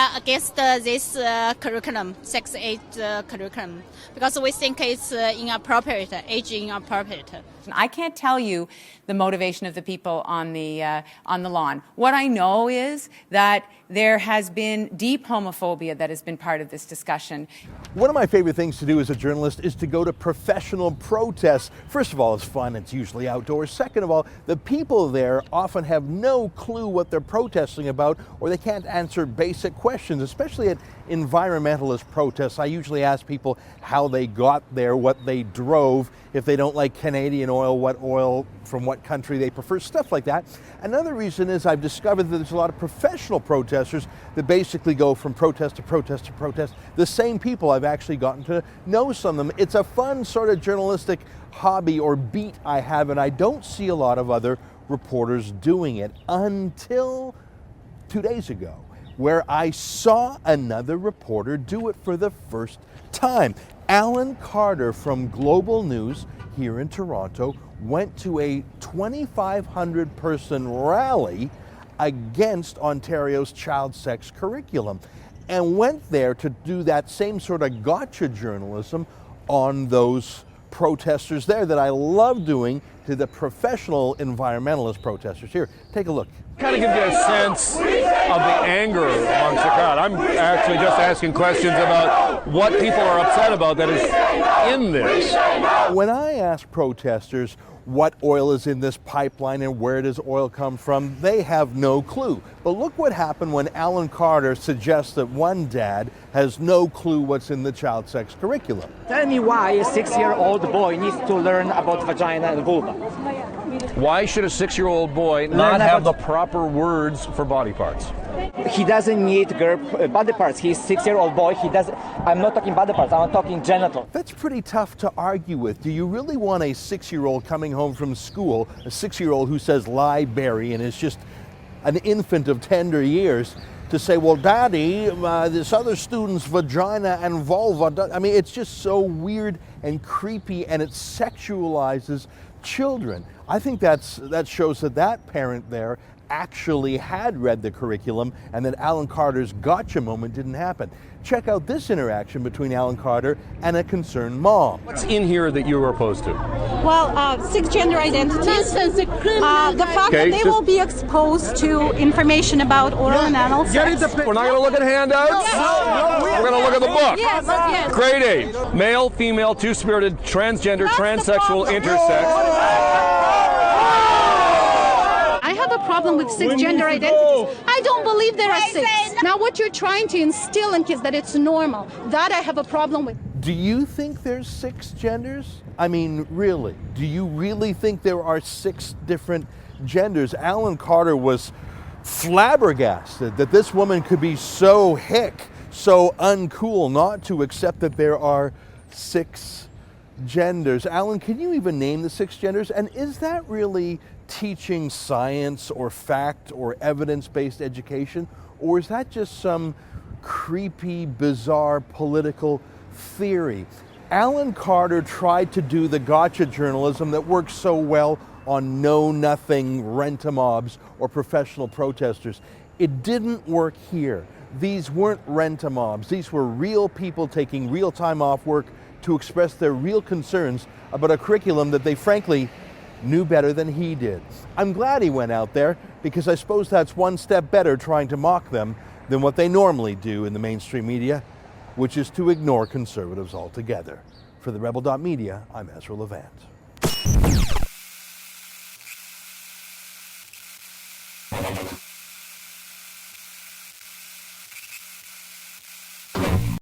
are against this curriculum, sex ed curriculum, because we think it's inappropriate, age inappropriate. I can't tell you the motivation of the people on the lawn. What I know is that there has been deep homophobia that has been part of this discussion. One of my favorite things to do as a journalist is to go to professional protests. First of all, it's fun, it's usually outdoors. Second of all, the people there often have no clue what they're protesting about, or they can't answer basic questions, especially at environmentalist protests. I usually ask people how they got there, what they drove, if they don't like Canadian oil, what oil from what country they prefer, stuff like that. Another reason is I've discovered that there's a lot of professional protesters that basically go from protest to protest to protest. The same people, I've actually gotten to know some of them. It's a fun sort of journalistic hobby or beat I have, and I don't see a lot of other reporters doing it until 2 days ago, where I saw another reporter do it for the first time. Alan Khadr from Global News here in Toronto went to a 2,500 person rally against Ontario's child sex curriculum and went there to do that same sort of gotcha journalism on those protesters there that I love doing to the professional environmentalist protesters. Here, take a look. Kind of gives you a sense of the anger amongst the crowd. I'm actually just asking questions about what people are upset about that is in this. When I ask protesters what oil is in this pipeline and where does oil come from, they have no clue. But look what happened when Alan Khadr suggests that one dad has no clue what's in the child sex curriculum. Tell me why a 6-year-old boy needs to learn about vagina and vulva. Why should a 6-year-old boy not have the proper words for body parts? He doesn't need body parts. He's a 6-year-old boy. I'm not talking body parts, I'm talking genital. That's pretty tough to argue with. Do you really want a 6-year-old coming home from school, a 6-year-old who says library and is just an infant of tender years, to say, well, Daddy, this other student's vagina and vulva, I mean, it's just so weird and creepy, and it sexualizes children. I think that shows that parent there actually had read the curriculum and that Alan Khadr's gotcha moment didn't happen. Check out this interaction between Alan Khadr and a concerned mom. What's in here that you are opposed to? Well, 6 gender identities, the fact that they will be exposed to information about oral and anal sex. We're not going to look at handouts. We're going to look at the book. Yes. Grade 8. Male, female, two-spirited, transgender, transsexual, intersex. I have a problem with 6 gender identities. I don't believe there are 6. Now what you're trying to instill in kids that it's normal, that I have a problem with. Do you think there's 6 genders? I mean, really? Do you really think there are 6 different genders? Alan Khadr was flabbergasted that this woman could be so hick, so uncool not to accept that there are 6 genders. Alan, can you even name the 6 genders? And is that really teaching science or fact or evidence-based education? Or is that just some creepy, bizarre political theory? Alan Khadr tried to do the gotcha journalism that works so well on know-nothing rent-a-mobs or professional protesters. It didn't work here. These weren't rent-a-mobs. These were real people taking real time off work to express their real concerns about a curriculum that they frankly knew better than he did. I'm glad he went out there, because I suppose that's one step better trying to mock them than what they normally do in the mainstream media, which is to ignore conservatives altogether. For TheRebel.media, I'm Ezra Levant.